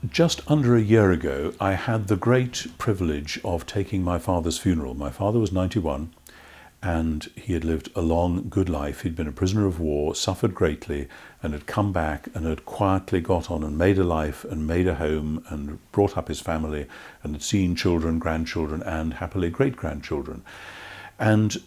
Just under a year ago, I had the great privilege of taking my father's funeral. My father was 91, and he had lived a long, good life. He'd been a prisoner of war, suffered greatly, and had come back and had quietly got on and made a life and made a home and brought up his family and had seen children, grandchildren, and happily great-grandchildren. And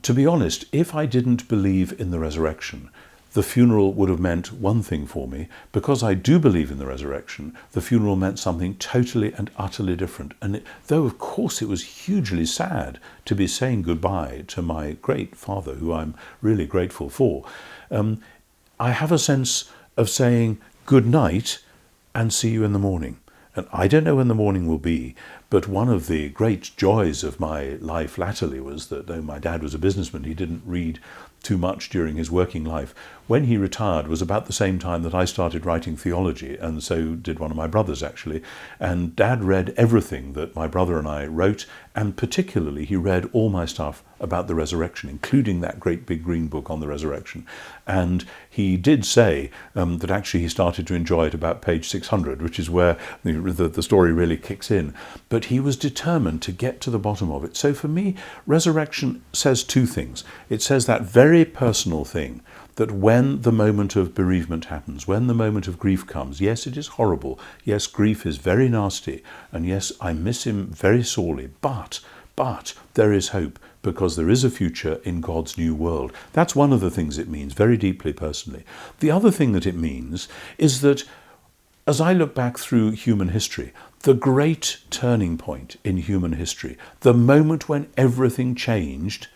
to be honest, if I didn't believe in the resurrection, the funeral would have meant one thing for me. Because I do believe in the resurrection, the funeral meant something totally and utterly different. And though, of course, it was hugely sad to be saying goodbye to my great father, who I'm really grateful for, I have a sense of saying good night and see you in the morning. And I don't know when the morning will be, but one of the great joys of my life latterly was that, though my dad was a businessman, he didn't read too much during his working life. When he retired was about the same time that I started writing theology, and so did one of my brothers, actually. And Dad read everything that my brother and I wrote, and particularly he read all my stuff about the resurrection, including that great big green book on the resurrection. And he did say that actually he started to enjoy it about page 600, which is where the story really kicks in. But he was determined to get to the bottom of it. So for me, resurrection says two things. It says that very personal thing, that when the moment of bereavement happens, when the moment of grief comes, yes, it is horrible. Yes, grief is very nasty. And yes, I miss him very sorely. But there is hope, because there is a future in God's new world. That's one of the things it means, very deeply personally. The other thing that it means is that as I look back through human history, the great turning point in human history, the moment when everything changed,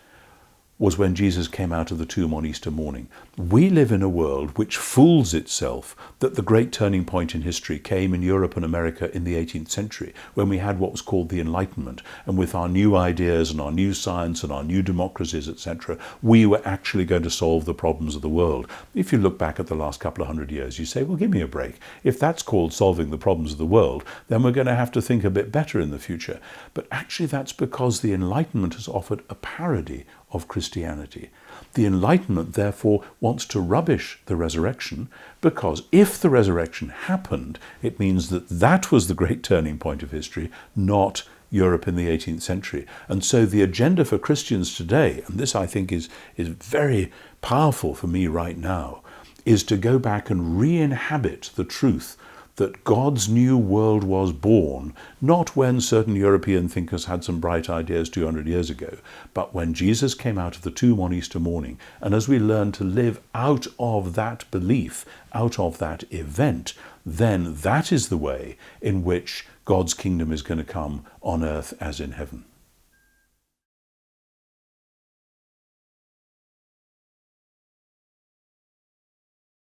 was when Jesus came out of the tomb on Easter morning. We live in a world which fools itself that the great turning point in history came in Europe and America in the 18th century, when we had what was called the Enlightenment, and with our new ideas and our new science and our new democracies, etc., we were actually going to solve the problems of the world. If you look back at the last couple of hundred years, you say, well, give me a break. If that's called solving the problems of the world, then we're going to have to think a bit better in the future. But actually that's because the Enlightenment has offered a parody of Christianity. The Enlightenment, therefore, wants to rubbish the resurrection, because if the resurrection happened, it means that that was the great turning point of history, not Europe in the 18th century. And so the agenda for Christians today, and this I think is very powerful for me right now, is to go back and re-inhabit the truth that God's new world was born, not when certain European thinkers had some bright ideas 200 years ago, but when Jesus came out of the tomb on Easter morning. And as we learn to live out of that belief, out of that event, then that is the way in which God's kingdom is going to come on earth as in heaven.